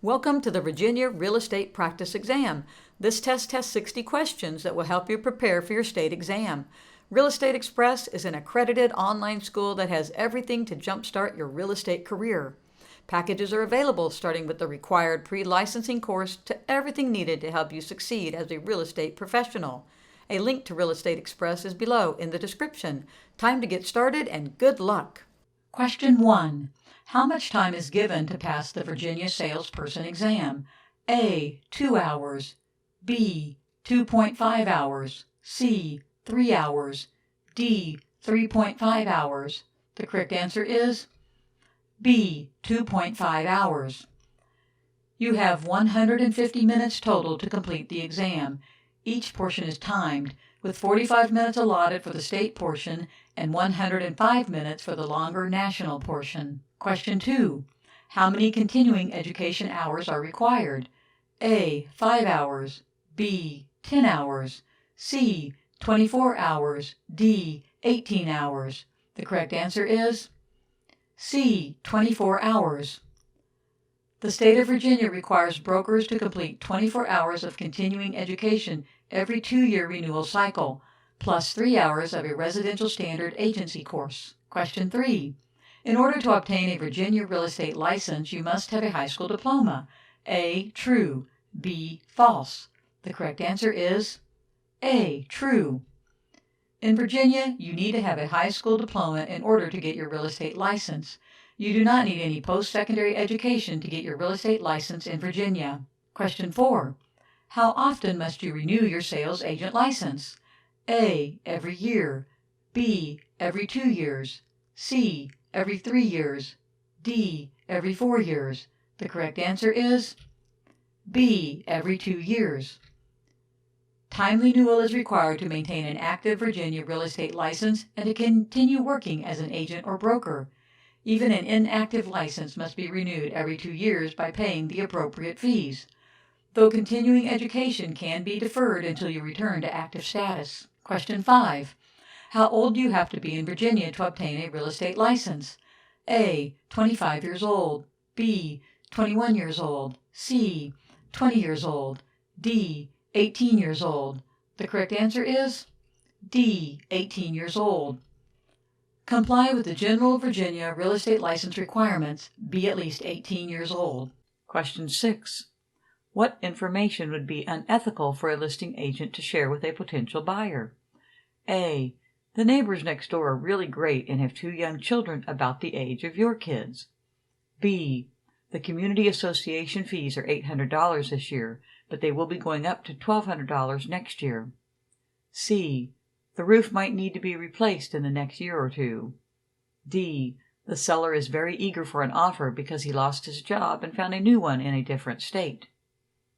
Welcome to the Virginia Real Estate Practice Exam. This test has 60 questions that will help you prepare for your state exam. Real Estate Express is an accredited online school that has everything to jumpstart your real estate career. Packages are available starting with the required pre-licensing course to everything needed to help you succeed as a real estate professional. A link to Real Estate Express is below in the description. Time to get started and good luck. Question 1. How much time is given to pass the Virginia salesperson exam? A. 2 hours. B. 2.5 hours. C. 3 hours. D. 3.5 hours. The correct answer is B. 2.5 hours. You have 150 minutes total to complete the exam. Each portion is timed, with 45 minutes allotted for the state portion and 105 minutes for the longer national portion. Question 2. How many continuing education hours are required? A. 5 hours. B. 10 hours. C. 24 hours. D. 18 hours. The correct answer is C. 24 hours. The state of Virginia requires brokers to complete 24 hours of continuing education every 2-year renewal cycle, plus 3 hours of a residential standard agency course. Question 3. In order to obtain a Virginia real estate license, you must have a high school diploma. A. True. B. False. The correct answer is A. True. In Virginia, you need to have a high school diploma in order to get your real estate license. You do not need any post-secondary education to get your real estate license in Virginia. Question 4. How often must you renew your sales agent license? A. Every year. B. Every 2 years. C. Every 3 years. D. Every 4 years. The correct answer is B. Every 2 years. Timely renewal is required to maintain an active Virginia real estate license and to continue working as an agent or broker. Even an inactive license must be renewed every 2 years by paying the appropriate fees, though continuing education can be deferred until you return to active status. Question 5. How old do you have to be in Virginia to obtain a real estate license? A. 25 years old. B. 21 years old. C. 20 years old. D. 18 years old. The correct answer is D. 18 years old. Comply with the general Virginia real estate license requirements. Be at least 18 years old. Question 6. What information would be unethical for a listing agent to share with a potential buyer? A. The neighbors next door are really great and have 2 young children about the age of your kids. B. The community association fees are $800 this year, but they will be going up to $1,200 next year. C. The roof might need to be replaced in the next year or 2. D. The seller is very eager for an offer because he lost his job and found a new one in a different state.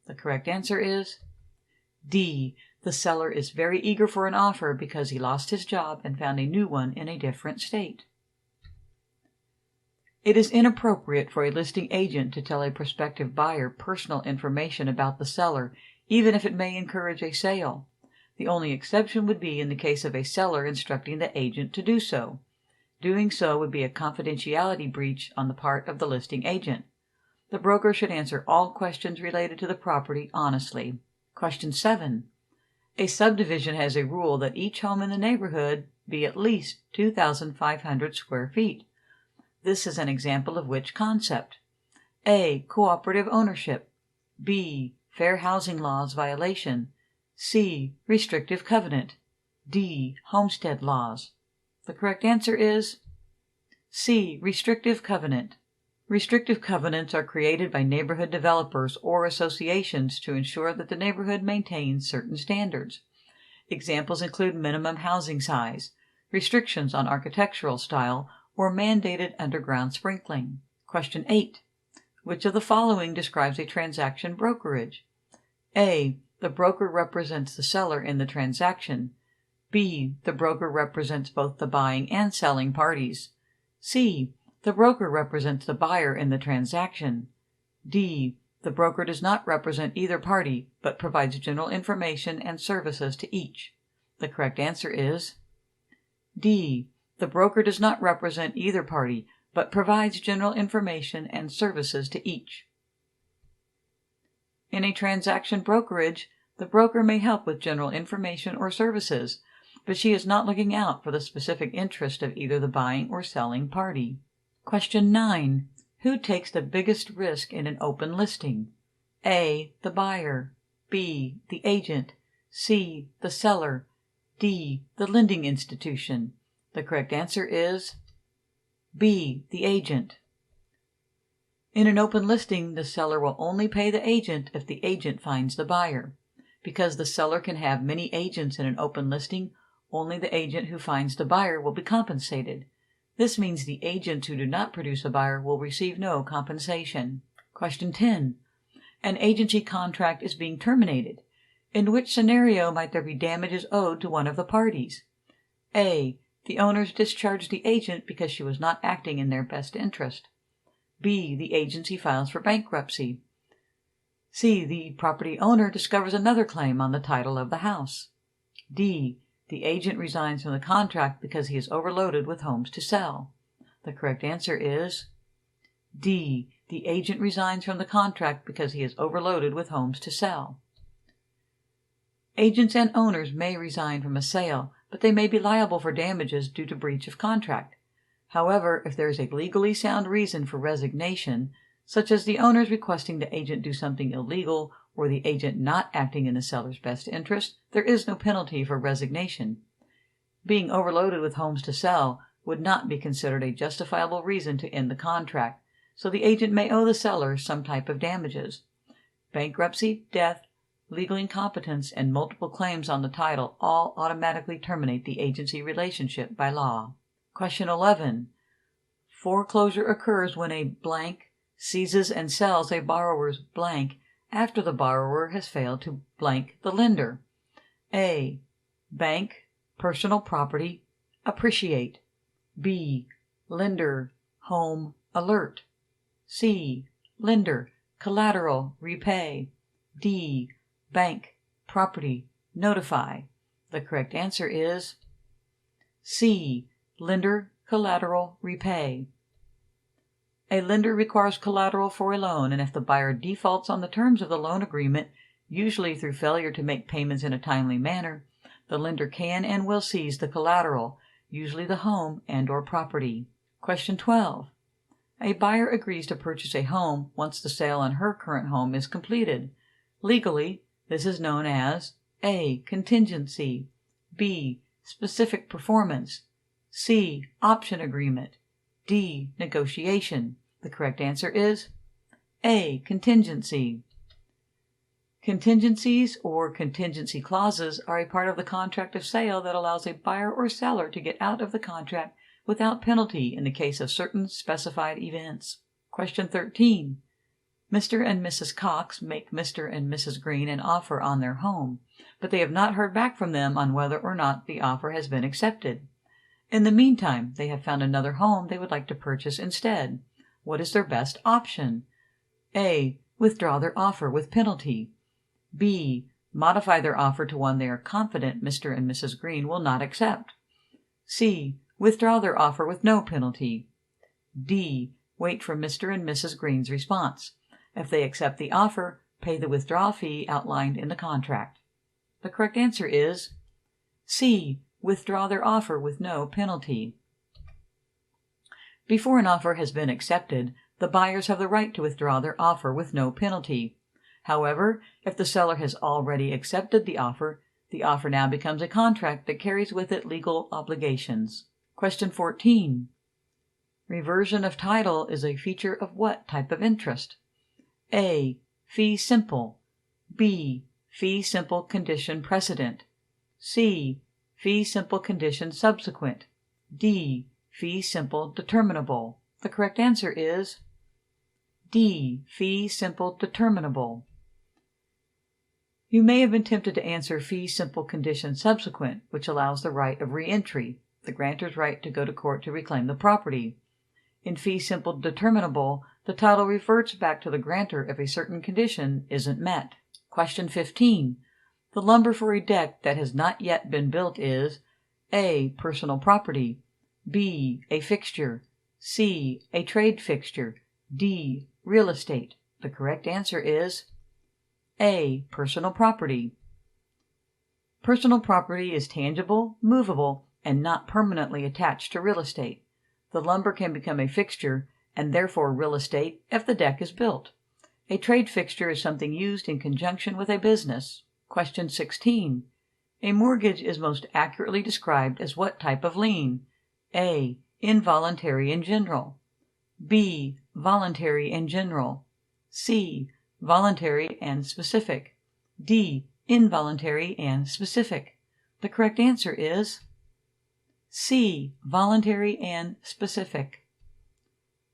The correct answer is D. The seller is very eager for an offer because he lost his job and found a new one in a different state. It is inappropriate for a listing agent to tell a prospective buyer personal information about the seller, even if it may encourage a sale. The only exception would be in the case of a seller instructing the agent to do so. Doing so would be a confidentiality breach on the part of the listing agent. The broker should answer all questions related to the property honestly. Question 7. A subdivision has a rule that each home in the neighborhood be at least 2,500 square feet. This is an example of which concept? A. Cooperative ownership. B. Fair housing laws violation. C. Restrictive covenant. D. Homestead laws. The correct answer is C. Restrictive covenant. Restrictive covenants are created by neighborhood developers or associations to ensure that the neighborhood maintains certain standards. Examples include minimum housing size, restrictions on architectural style, or mandated underground sprinkling. Question 8. Which of the following describes a transaction brokerage? A. The broker represents the seller in the transaction. B. The broker represents both the buying and selling parties. C. The broker represents the buyer in the transaction. D. The broker does not represent either party, but provides general information and services to each. The correct answer is D. The broker does not represent either party, but provides general information and services to each. In a transaction brokerage, the broker may help with general information or services, but she is not looking out for the specific interest of either the buying or selling party. Question 9. Who takes the biggest risk in an open listing? A. The buyer. B. The agent. C. The seller. D. The lending institution. The correct answer is B. The agent. In an open listing, the seller will only pay the agent if the agent finds the buyer. Because the seller can have many agents in an open listing, only the agent who finds the buyer will be compensated. This means the agents who do not produce a buyer will receive no compensation. Question 10. An agency contract is being terminated. In which scenario might there be damages owed to one of the parties? A. The owners discharged the agent because she was not acting in their best interest. B. The agency files for bankruptcy. C. The property owner discovers another claim on the title of the house. D. The agent resigns from the contract because he is overloaded with homes to sell. The correct answer is D. The agent resigns from the contract because he is overloaded with homes to sell. Agents and owners may resign from a sale, but they may be liable for damages due to breach of contract. However, if there is a legally sound reason for resignation, such as the owners requesting the agent do something illegal or the agent not acting in the seller's best interest, there is no penalty for resignation. Being overloaded with homes to sell would not be considered a justifiable reason to end the contract, so the agent may owe the seller some type of damages. Bankruptcy, death, legal incompetence, and multiple claims on the title all automatically terminate the agency relationship by law. Question 11. Foreclosure occurs when a blank seizes and sells a borrower's blank after the borrower has failed to blank the lender. A. Bank, personal property, appreciate. B. Lender, home, alert. C. Lender, collateral, repay. D. Bank, property, notify. The correct answer is C. Lender, collateral, repay. A lender requires collateral for a loan, and if the buyer defaults on the terms of the loan agreement, usually through failure to make payments in a timely manner, the lender can and will seize the collateral, usually the home and/or property. Question 12. A buyer agrees to purchase a home once the sale on her current home is completed. Legally, this is known as A. Contingency. B. Specific performance. C. Option agreement. D. Negotiation. The correct answer is A. Contingency. Contingencies or contingency clauses are a part of the contract of sale that allows a buyer or seller to get out of the contract without penalty in the case of certain specified events. Question 13. Mr. and Mrs. Cox make Mr. and Mrs. Green an offer on their home, but they have not heard back from them on whether or not the offer has been accepted. In the meantime, they have found another home they would like to purchase instead. What is their best option? A. Withdraw their offer with penalty. B. Modify their offer to one they are confident Mr. and Mrs. Green will not accept. C. Withdraw their offer with no penalty. D. Wait for Mr. and Mrs. Green's response. If they accept the offer, pay the withdrawal fee outlined in the contract. The correct answer is C. Withdraw their offer with no penalty. Before an offer has been accepted, the buyers have the right to withdraw their offer with no penalty. However, if the seller has already accepted the offer now becomes a contract that carries with it legal obligations. Question 14. Reversion of title is a feature of what type of interest? A. Fee simple. B. Fee simple condition precedent. C. Fee simple condition subsequent. D. Fee simple determinable. The correct answer is D. Fee simple determinable. You may have been tempted to answer fee simple condition subsequent, which allows the right of reentry, the grantor's right to go to court to reclaim the property. In fee simple determinable, the title reverts back to the grantor if a certain condition isn't met. Question 15. The lumber for a deck that has not yet been built is A. Personal property. B. A fixture. C. A trade fixture. D. Real estate. The correct answer is A. Personal property. Personal property is tangible, movable, and not permanently attached to real estate. The lumber can become a fixture, and therefore real estate, if the deck is built. A trade fixture is something used in conjunction with a business. Question 16. A mortgage is most accurately described as what type of lien? A. Involuntary in general. B. Voluntary in general. C. Voluntary and specific. D. Involuntary and specific. The correct answer is C. Voluntary and specific.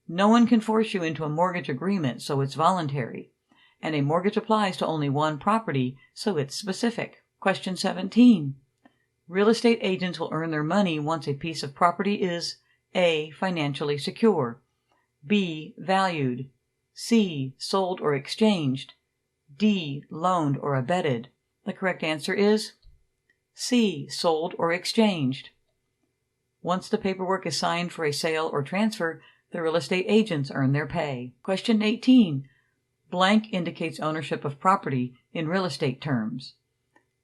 No one can force you into a mortgage agreement, so it's voluntary. And a mortgage applies to only one property, so it's specific. Question 17. Real estate agents will earn their money once a piece of property is A. Financially secure. B. Valued. C. Sold or exchanged. D. Loaned or abetted. The correct answer is C. Sold or exchanged. Once the paperwork is signed for a sale or transfer, the real estate agents earn their pay. Question 18. Blank indicates ownership of property in real estate terms.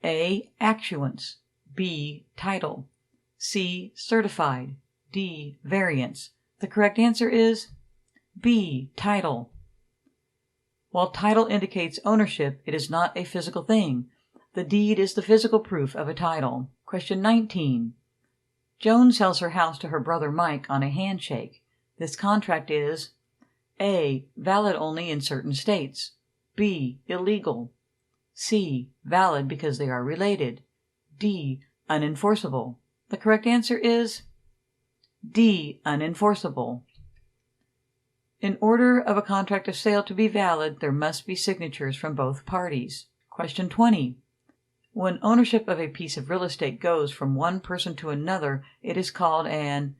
A. Actuance. B. Title. C. Certified. D. Variance. The correct answer is B. Title. While title indicates ownership, it is not a physical thing. The deed is the physical proof of a title. Question 19. Joan sells her house to her brother Mike on a handshake. This contract is A. Valid only in certain states. B. Illegal. C. Valid because they are related. D. Unenforceable. The correct answer is D. Unenforceable. In order of a contract of sale to be valid, there must be signatures from both parties. Question 20. When ownership of a piece of real estate goes from one person to another, it is called an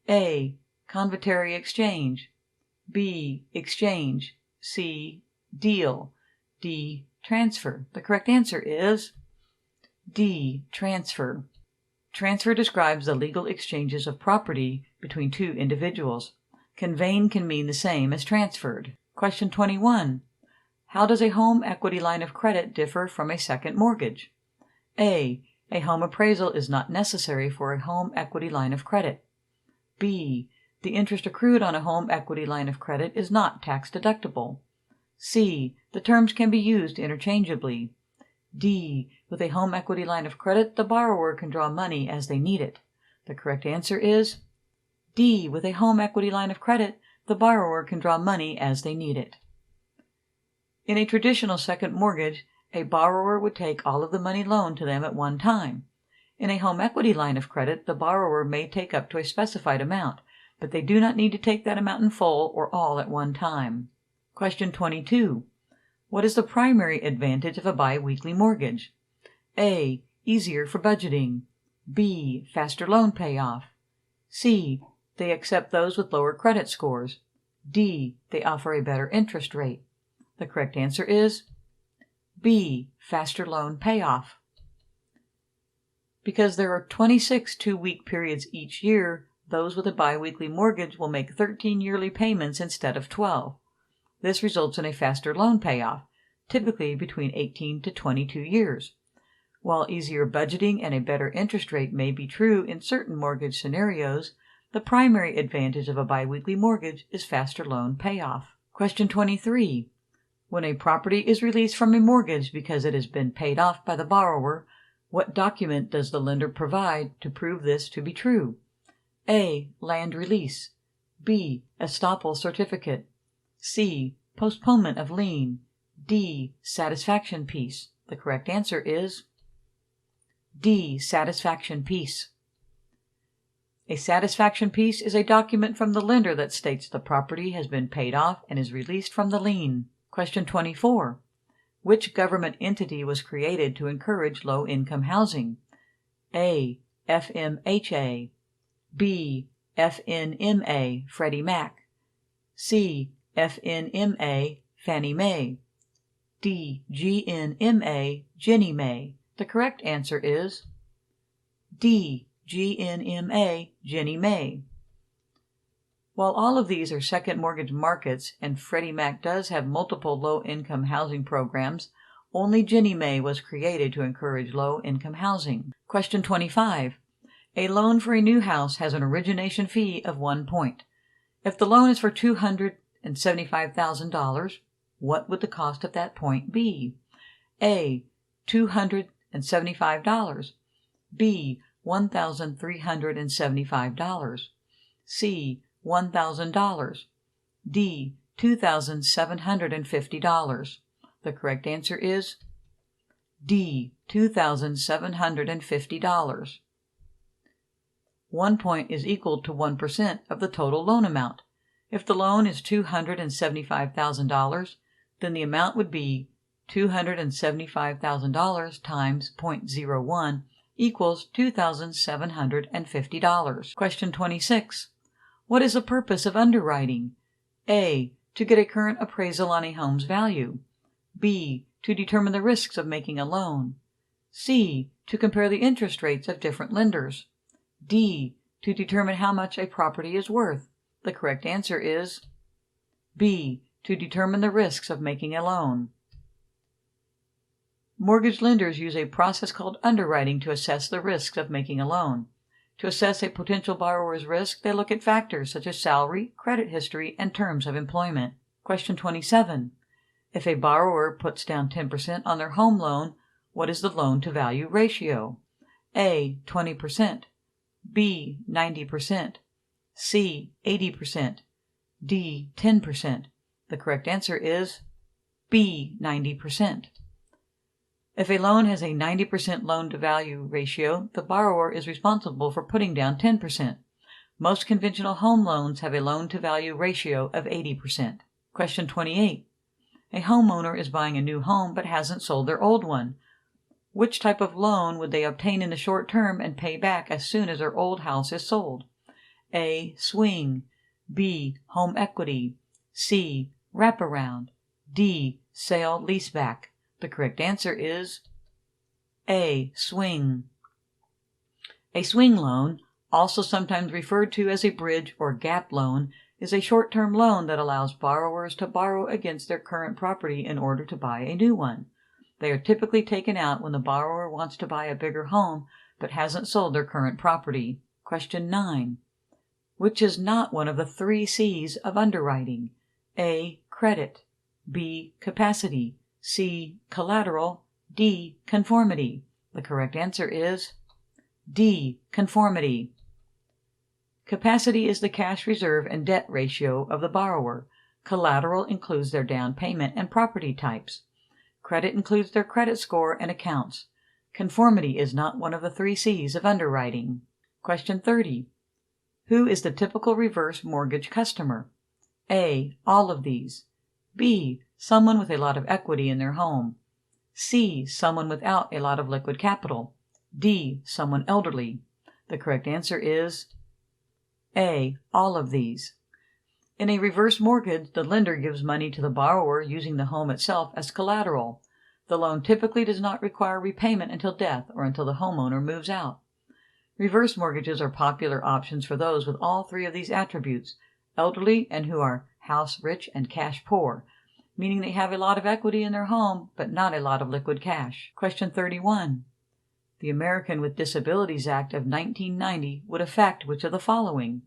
A. Convertary exchange. B. Exchange. C. Deal. D. Transfer. The correct answer is D. Transfer. Transfer describes the legal exchanges of property between two individuals. Conveying can mean the same as transferred. Question 21. How does a home equity line of credit differ from a second mortgage? A. A home appraisal is not necessary for a home equity line of credit. B. The interest accrued on a home equity line of credit is not tax deductible. C. The terms can be used interchangeably. D. With a home equity line of credit, the borrower can draw money as they need it. The correct answer is D. With a home equity line of credit, the borrower can draw money as they need it. In a traditional second mortgage, a borrower would take all of the money loaned to them at one time. In a home equity line of credit, the borrower may take up to a specified amount, but they do not need to take that amount in full or all at one time. Question 22. What is the primary advantage of a biweekly mortgage? A. Easier for budgeting. B. Faster loan payoff. C. They accept those with lower credit scores. D. They offer a better interest rate. The correct answer is B. Faster loan payoff. Because there are 26 two-week periods each year, those with a biweekly mortgage will make 13 yearly payments instead of 12. This results in a faster loan payoff, typically between 18 to 22 years. While easier budgeting and a better interest rate may be true in certain mortgage scenarios, the primary advantage of a biweekly mortgage is faster loan payoff. Question 23. When a property is released from a mortgage because it has been paid off by the borrower, what document does the lender provide to prove this to be true? A. Land release. B. Estoppel certificate. C. Postponement of lien. D. Satisfaction piece. The correct answer is D. Satisfaction piece. A satisfaction piece is a document from the lender that states the property has been paid off and is released from the lien. Question 24. Which government entity was created to encourage low-income housing? A. FMHA. B. FNMA, Freddie Mac. C. FNMA, Fannie Mae. D. GNMA, Ginnie Mae. The correct answer is D. GNMA, Ginnie Mae. While all of these are second mortgage markets and Freddie Mac does have multiple low-income housing programs, Only Ginnie Mae was created to encourage low-income housing. Question 25. A loan for a new house has an origination fee of 1 point. If the loan is for $275,000, what would the cost of that point be? A. $275. B. $1,375. C. $1,000. D. $2,750. The correct answer is D. $2,750. 1 point is equal to 1% of the total loan amount. If the loan is $275,000, then the amount would be $275,000 times 0.01 equals $2,750. Question 26. What is the purpose of underwriting? A. To get a current appraisal on a home's value. B. To determine the risks of making a loan. C. To compare the interest rates of different lenders. D. To determine how much a property is worth. The correct answer is B. To determine the risks of making a loan. Mortgage lenders use a process called underwriting to assess the risks of making a loan. To assess a potential borrower's risk, they look at factors such as salary, credit history, and terms of employment. Question 27. If a borrower puts down 10% on their home loan, what is the loan-to-value ratio? A. 20%. B. 90%. C. 80%. D. 10%. The correct answer is B. 90%. If a loan has a 90% loan-to-value ratio, the borrower is responsible for putting down 10%. Most conventional home loans have a loan-to-value ratio of 80%. Question 28. A homeowner is buying a new home but hasn't sold their old one. Which type of loan would they obtain in the short term and pay back as soon as their old house is sold? A. Swing. B. Home equity. C. Wraparound. D. Sale leaseback. The correct answer is A. Swing. A swing loan, also sometimes referred to as a bridge or gap loan, is a short-term loan that allows borrowers to borrow against their current property in order to buy a new one. They are typically taken out when the borrower wants to buy a bigger home but hasn't sold their current property. Question 9. Which is not one of the 3 C's of underwriting? A. Credit. B. Capacity. C. Collateral. D. Conformity. The correct answer is D. Conformity. Capacity is the cash reserve and debt ratio of the borrower. Collateral includes their down payment and property types. Credit includes their credit score and accounts. Conformity is not one of the 3 C's of underwriting. Question 30. Who is the typical reverse mortgage customer? A. All of these. B. Someone with a lot of equity in their home. C. Someone without a lot of liquid capital. D. Someone elderly. The correct answer is A. All of these. In a reverse mortgage, the lender gives money to the borrower using the home itself as collateral. The loan typically does not require repayment until death or until the homeowner moves out. Reverse mortgages are popular options for those with all 3 of these attributes: elderly and who are house rich and cash poor, meaning they have a lot of equity in their home but not a lot of liquid cash. Question 31. The American with Disabilities Act of 1990 would affect which of the following?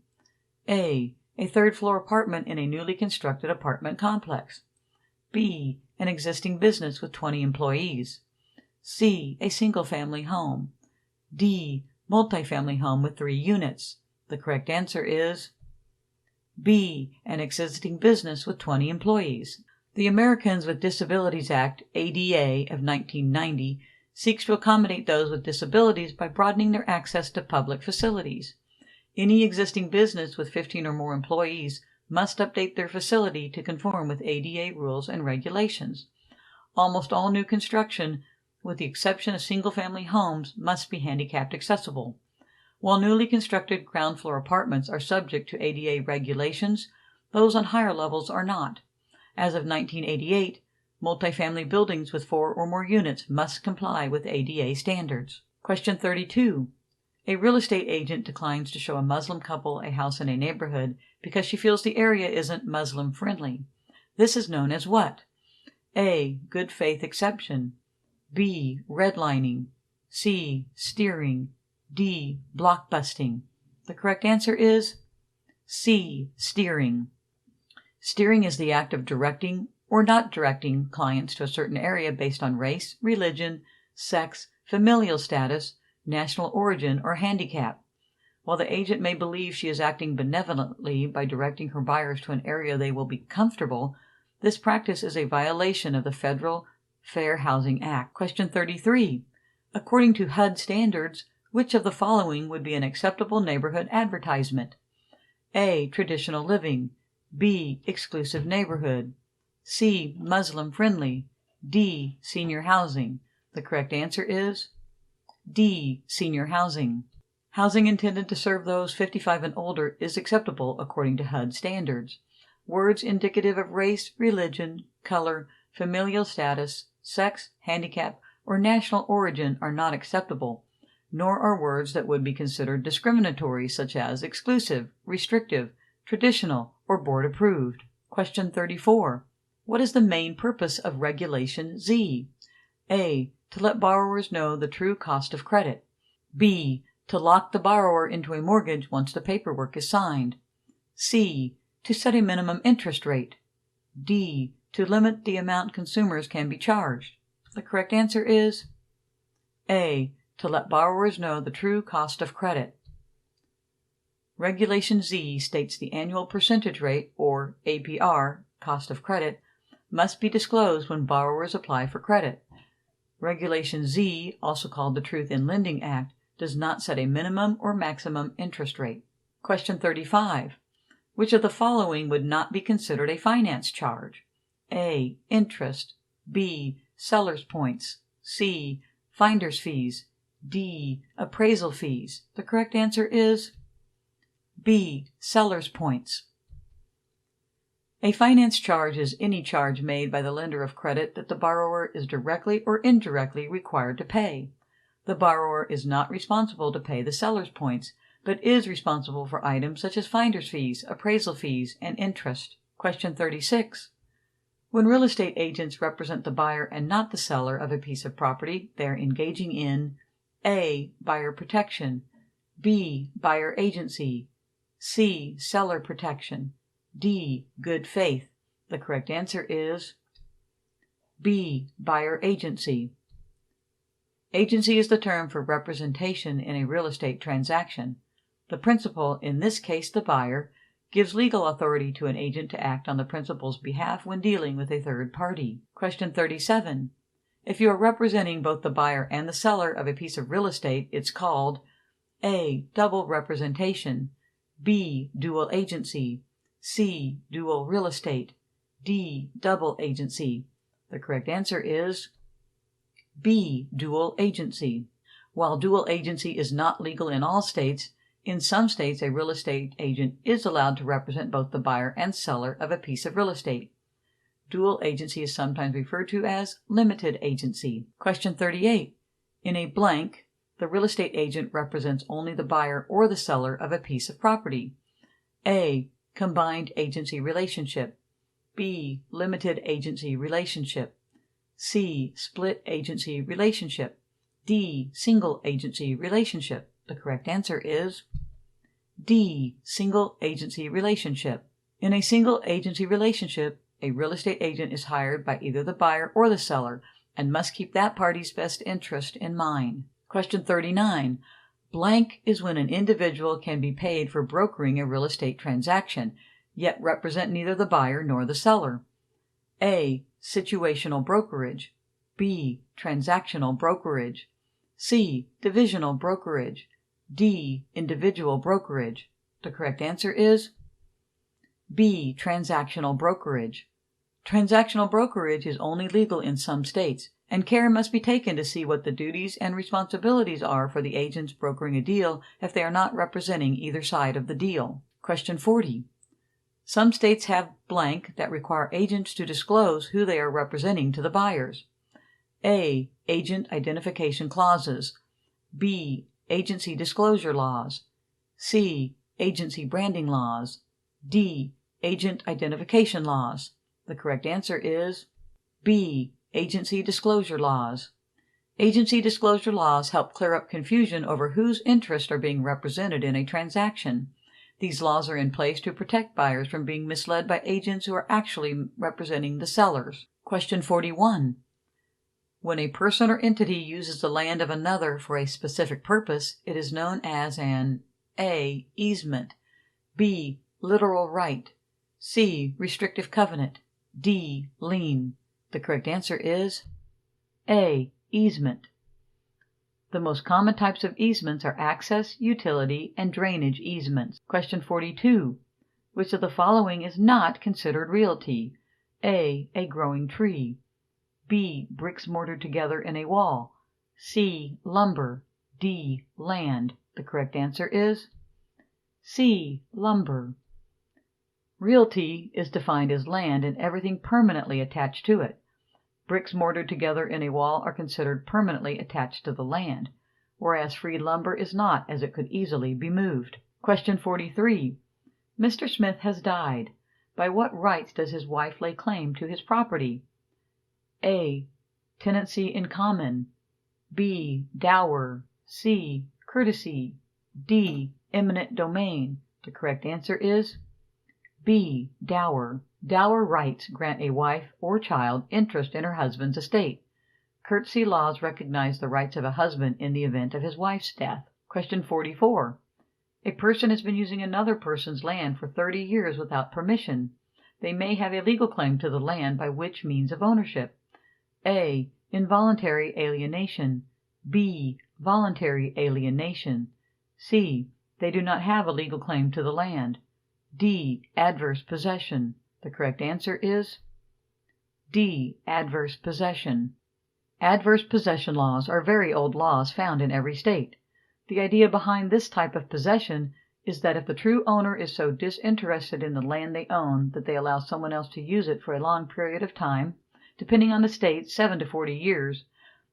A. A 3rd-floor apartment in a newly constructed apartment complex. B. An existing business with 20 employees. C. A single-family home. D. Multifamily home with 3 units. The correct answer is B. An existing business with 20 employees. The Americans with Disabilities Act, ADA, of 1990 seeks to accommodate those with disabilities by broadening their access to public facilities. Any existing business with 15 or more employees must update their facility to conform with ADA rules and regulations. Almost all new construction, with the exception of single-family homes, must be handicapped accessible. While newly constructed ground-floor apartments are subject to ADA regulations, those on higher levels are not. As of 1988, multifamily buildings with 4 or more units must comply with ADA standards. Question 32. A real estate agent declines to show a Muslim couple a house in a neighborhood because she feels the area isn't Muslim-friendly. This is known as what? A. Good faith exception. B. Redlining. C. Steering. D. Blockbusting. The correct answer is C. Steering. Steering is the act of directing or not directing clients to a certain area based on race, religion, sex, familial status, national origin, or handicap. While the agent may believe she is acting benevolently by directing her buyers to an area they will be comfortable, this practice is a violation of the Federal Fair Housing Act. Question 33. According to HUD standards, which of the following would be an acceptable neighborhood advertisement? A. Traditional living. B. Exclusive neighborhood. C. Muslim friendly. D. Senior housing. The correct answer is D. Senior housing. Housing intended to serve those 55 and older is acceptable according to HUD standards. Words indicative of race, religion, color, familial status, sex, handicap, or national origin are not acceptable, nor are words that would be considered discriminatory such as exclusive, restrictive, traditional, or board approved. Question 34. What is the main purpose of Regulation Z? A. To let borrowers know the true cost of credit. B. To lock the borrower into a mortgage once the paperwork is signed. C. To set a minimum interest rate. D. To limit the amount consumers can be charged. The correct answer is A. To let borrowers know the true cost of credit. Regulation Z states the annual percentage rate, or APR, cost of credit, must be disclosed when borrowers apply for credit. Regulation Z, also called the Truth in Lending Act, does not set a minimum or maximum interest rate. Question 35. Which of the following would not be considered a finance charge? A. Interest. B. Seller's points. C. Finder's fees. D. Appraisal fees. The correct answer is B. Seller's points. A finance charge is any charge made by the lender of credit that the borrower is directly or indirectly required to pay. The borrower is not responsible to pay the seller's points, but is responsible for items such as finder's fees, appraisal fees, and interest. Question 36. When real estate agents represent the buyer and not the seller of a piece of property, they are engaging in A. Buyer protection. B. Buyer agency. C. Seller protection. D. Good faith. The correct answer is B. Buyer agency. Agency is the term for representation in a real estate transaction. The principal, in this case the buyer, gives legal authority to an agent to act on the principal's behalf when dealing with a third party. Question 37. If you are representing both the buyer and the seller of a piece of real estate, it's called A. Double representation. B. Dual agency. C. Dual real estate. D. Double agency. The correct answer is B. Dual agency. While dual agency is not legal in all states, in some states a real estate agent is allowed to represent both the buyer and seller of a piece of real estate. Dual agency is sometimes referred to as limited agency. Question 38. In a blank, the real estate agent represents only the buyer or the seller of a piece of property. A. Combined agency relationship. B. Limited agency relationship. C. Split agency relationship. D. Single agency relationship. The correct answer is D. Single agency relationship. In a single agency relationship, a real estate agent is hired by either the buyer or the seller and must keep that party's best interest in mind. Question 39. Blank is when an individual can be paid for brokering a real estate transaction, yet represent neither the buyer nor the seller. A. Situational brokerage. B. Transactional brokerage. C. Divisional brokerage. D. Individual brokerage. The correct answer is B. Transactional brokerage. Transactional brokerage is only legal in some states, and care must be taken to see what the duties and responsibilities are for the agents brokering a deal if they are not representing either side of the deal. Question 40. Some states have blank that require agents to disclose who they are representing to the buyers. A. Agent identification clauses. B. Agency disclosure laws. C. Agency branding laws. D. Agent identification laws. The correct answer is B. Agency disclosure laws. Agency disclosure laws help clear up confusion over whose interests are being represented in a transaction. These laws are in place to protect buyers from being misled by agents who are actually representing the sellers. Question 41. When a person or entity uses the land of another for a specific purpose, it is known as an A. Easement, B. Literal right, C. Restrictive covenant, D. Lien. The correct answer is A. Easement. The most common types of easements are access, utility, and drainage easements. Question 42. Which of the following is not considered realty? A. A growing tree, B. Bricks mortared together in a wall, C. Lumber, D. Land. The correct answer is C. Lumber. Realty is defined as land and everything permanently attached to it. Bricks mortared together in a wall are considered permanently attached to the land, whereas free lumber is not, as it could easily be moved. Question 43. Mr. Smith has died. By what rights does his wife lay claim to his property? A. Tenancy in common, B. Dower, C. Courtesy, D. Eminent domain. The correct answer is B. Dower. Dower rights grant a wife or child interest in her husband's estate. Courtesy laws recognize the rights of a husband in the event of his wife's death. Question 44. A person has been using another person's land for 30 years without permission. They may have a legal claim to the land by which means of ownership? A. Involuntary alienation, B. Voluntary alienation, C. They do not have a legal claim to the land, D. Adverse possession. The correct answer is D. Adverse possession. Adverse possession laws are very old laws found in every state. The idea behind this type of possession is that if the true owner is so disinterested in the land they own that they allow someone else to use it for a long period of time, depending on the state, 7 to 40 years,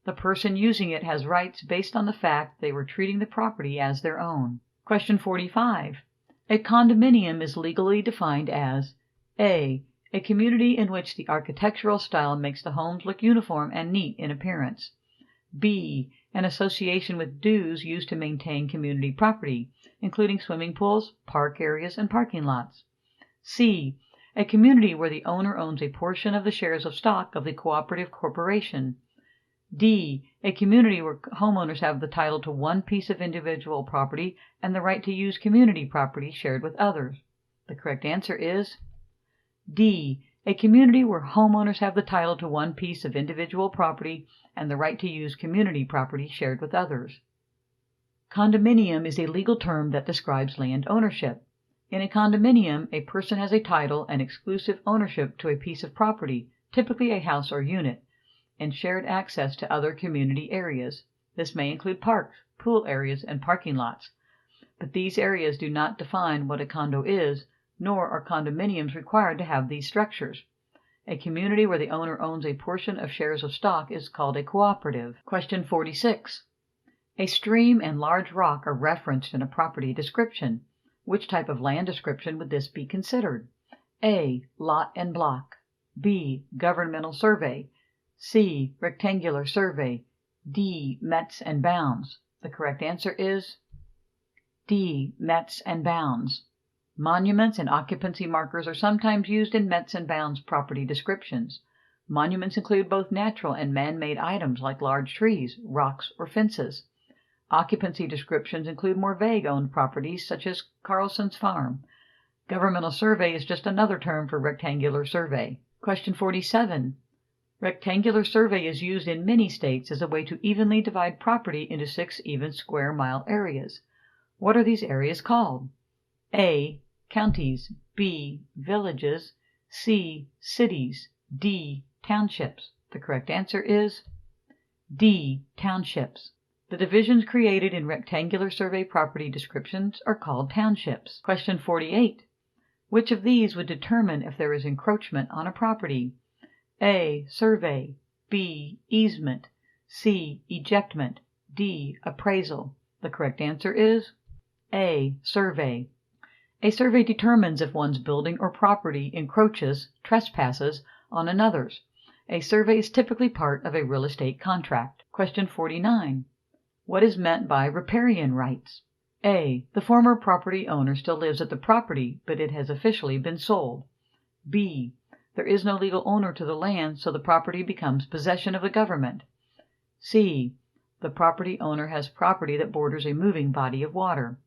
the person using it has rights based on the fact they were treating the property as their own. Question 45. A condominium is legally defined as A. A community in which the architectural style makes the homes look uniform and neat in appearance. B. An association with dues used to maintain community property, including swimming pools, park areas, and parking lots. C. A community where the owner owns a portion of the shares of stock of the cooperative corporation. D. A community where homeowners have the title to one piece of individual property and the right to use community property shared with others. The correct answer is D. A community where homeowners have the title to one piece of individual property and the right to use community property shared with others. Condominium is a legal term that describes land ownership. In a condominium, a person has a title and exclusive ownership to a piece of property, typically a house or unit, and shared access to other community areas. This may include parks, pool areas, and parking lots. But these areas do not define what a condo is, nor are condominiums required to have these structures. A community where the owner owns a portion of shares of stock is called a cooperative. Question 46. A stream and large rock are referenced in a property description. Which type of land description would this be considered? A. Lot and block, B. Governmental survey, C. Rectangular survey, D. Mets and bounds. The correct answer is D. Mets and bounds. Monuments and occupancy markers are sometimes used in Mets and bounds property descriptions. Monuments include both natural and man-made items like large trees, rocks, or fences. Occupancy descriptions include more vague owned properties such as Carlson's Farm. Governmental survey is just another term for rectangular survey. Question 47. Rectangular survey is used in many states as a way to evenly divide property into 6 even square mile areas. What are these areas called? A. Counties, B. Villages, C. Cities, D. Townships. The correct answer is D. Townships. The divisions created in rectangular survey property descriptions are called townships. Question 48. Which of these would determine if there is encroachment on a property? A. Survey, B. Easement, C. Ejectment, D. Appraisal. The correct answer is A. Survey. A survey determines if one's building or property encroaches, trespasses, on another's. A survey is typically part of a real estate contract. Question 49. What is meant by riparian rights? A. The former property owner still lives at the property, but it has officially been sold. B. There is no legal owner to the land, so the property becomes possession of the government. C. The property owner has property that borders a moving body of water.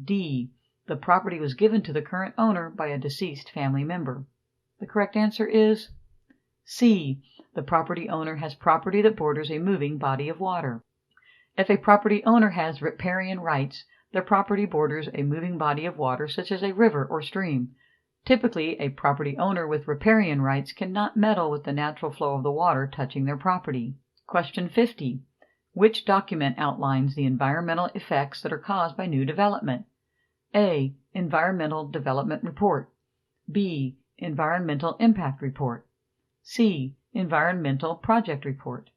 D. The property was given to the current owner by a deceased family member. The correct answer is C. The property owner has property that borders a moving body of water. If a property owner has riparian rights, their property borders a moving body of water such as a river or stream. Typically, a property owner with riparian rights cannot meddle with the natural flow of the water touching their property. Question 50. Which document outlines the environmental effects that are caused by new development? A. Environmental Development Report. B. Environmental Impact Report. C. Environmental Project Report.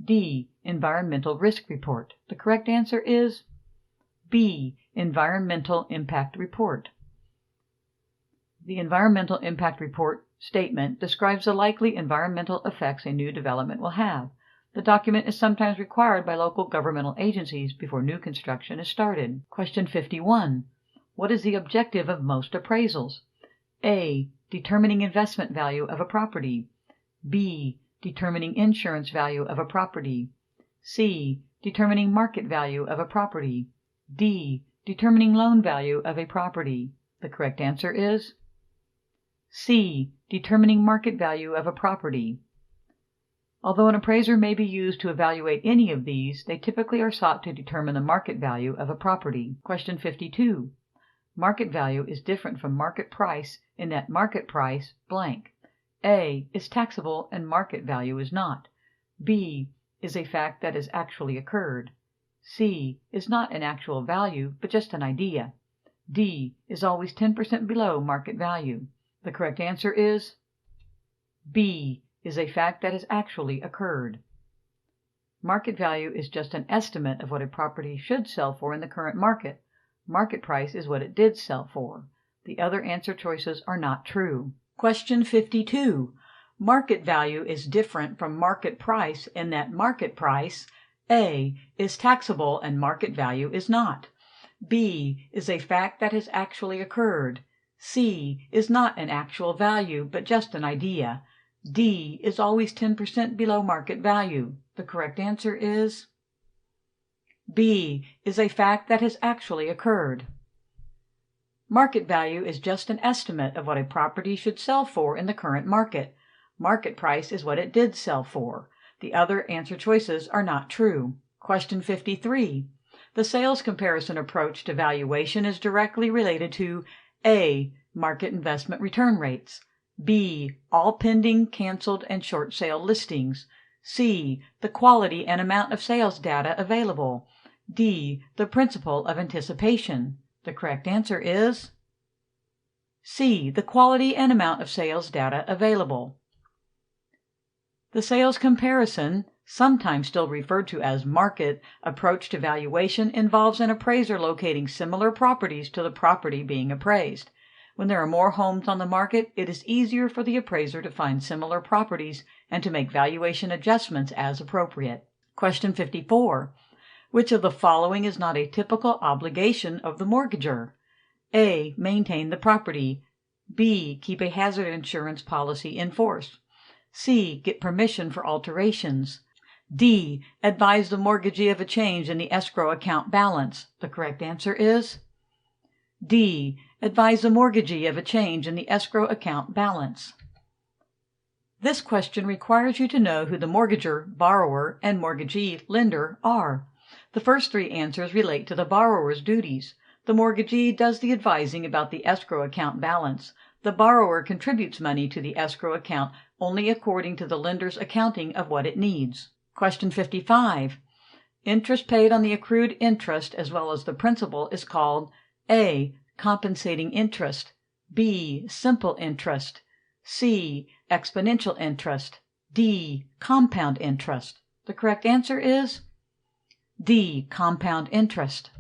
D. Environmental Risk Report. The correct answer is B. Environmental Impact Report. The Environmental Impact Report statement describes the likely environmental effects a new development will have. The document is sometimes required by local governmental agencies before new construction is started. Question 51. What is the objective of most appraisals? A. Determining investment value of a property. B. Determining insurance value of a property. C. Determining market value of a property. D. Determining loan value of a property. The correct answer is C. Determining market value of a property. Although an appraiser may be used to evaluate any of these, they typically are sought to determine the market value of a property. Question 52. Market value is different from market price in that market price blank. A. is taxable and market value is not. B. is a fact that has actually occurred. C. is not an actual value, but just an idea. D. is always 10% below market value. The correct answer is B. is a fact that has actually occurred. Market value is just an estimate of what a property should sell for in the current market. Market price is what it did sell for. The other answer choices are not true. Question 52. Market value is different from market price in that market price A. is taxable and market value is not. B. is a fact that has actually occurred. C. is not an actual value, but just an idea. D. is always 10% below market value. The correct answer is B. is a fact that has actually occurred. Market value is just an estimate of what a property should sell for in the current market. Market price is what it did sell for. The other answer choices are not true. Question 53. The sales comparison approach to valuation is directly related to A. Market investment return rates. B. All pending, canceled, and short sale listings. C. The quality and amount of sales data available. D. The principle of anticipation. The correct answer is C. The quality and amount of sales data available. The sales comparison, sometimes still referred to as market, approach to valuation involves an appraiser locating similar properties to the property being appraised. When there are more homes on the market, it is easier for the appraiser to find similar properties and to make valuation adjustments as appropriate. Question 54. Which of the following is not a typical obligation of the mortgagor? A. Maintain the property. B. Keep a hazard insurance policy in force. C. Get permission for alterations. D. Advise the mortgagee of a change in the escrow account balance. The correct answer is D. Advise the mortgagee of a change in the escrow account balance. This question requires you to know who the mortgagor, borrower, and mortgagee, lender are. The first three answers relate to the borrower's duties. The mortgagee does the advising about the escrow account balance. The borrower contributes money to the escrow account only according to the lender's accounting of what it needs. Question 55. Interest paid on the accrued interest as well as the principal is called A. Compensating interest. B. Simple interest. C. Exponential interest. D. Compound interest. The correct answer is D. Compound interest.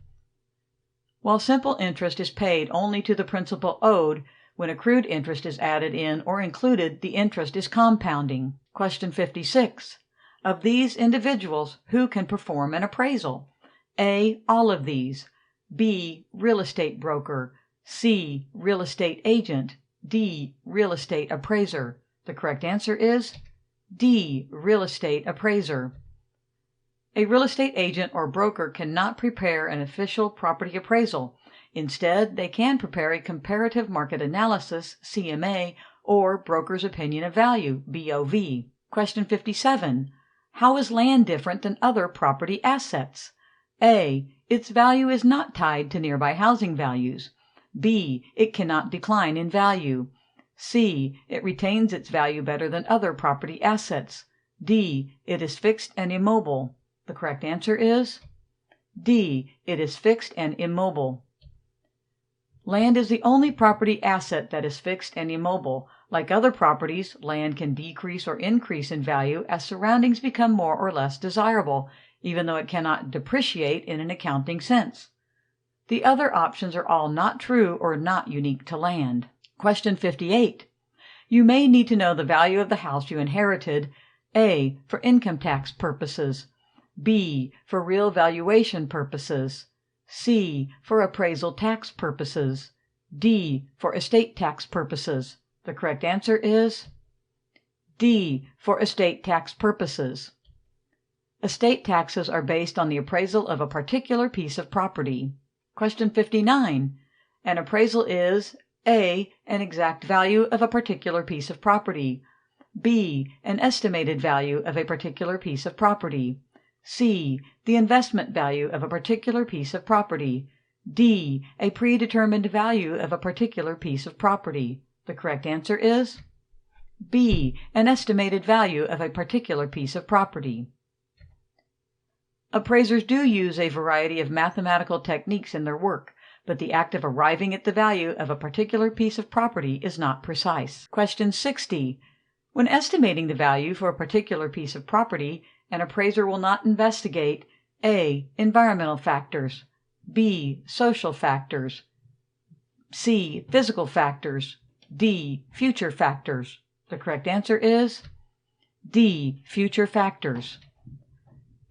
While simple interest is paid only to the principal owed, when accrued interest is added in or included, the interest is compounding. Question 56. Of these individuals, who can perform an appraisal? A. All of these. B. Real estate broker. C. Real estate agent. D. Real estate appraiser. The correct answer is D. Real estate appraiser. A real estate agent or broker cannot prepare an official property appraisal. Instead, they can prepare a comparative market analysis, CMA, or broker's opinion of value, BOV. Question 57. How is land different than other property assets? A. Its value is not tied to nearby housing values. B. It cannot decline in value. C. It retains its value better than other property assets. D. It is fixed and immobile. The correct answer is D. It is fixed and immobile. Land is the only property asset that is fixed and immobile. Like other properties, land can decrease or increase in value as surroundings become more or less desirable, even though it cannot depreciate in an accounting sense. The other options are all not true or not unique to land. Question 58. You may need to know the value of the house you inherited. A. For income tax purposes. B. For real valuation purposes. C. For appraisal tax purposes. D. For estate tax purposes. The correct answer is D. For estate tax purposes. Estate taxes are based on the appraisal of a particular piece of property. Question 59. An appraisal is A. An exact value of a particular piece of property. B. An estimated value of a particular piece of property. C. The investment value of a particular piece of property. D. A predetermined value of a particular piece of property. The correct answer is B. An estimated value of a particular piece of property. Appraisers do use a variety of mathematical techniques in their work, but the act of arriving at the value of a particular piece of property is not precise. Question 60. When estimating the value for a particular piece of property, an appraiser will not investigate A. Environmental factors. B. Social factors. C. Physical factors. D. Future factors. The correct answer is D. Future factors.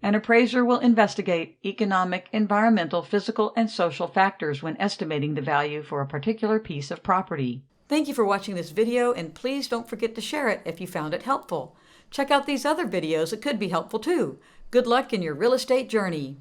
An appraiser will investigate economic, environmental, physical, and social factors when estimating the value for a particular piece of property. Thank you for watching this video, and please don't forget to share it if you found it helpful. Check out these other videos that could be helpful too. Good luck in your real estate journey.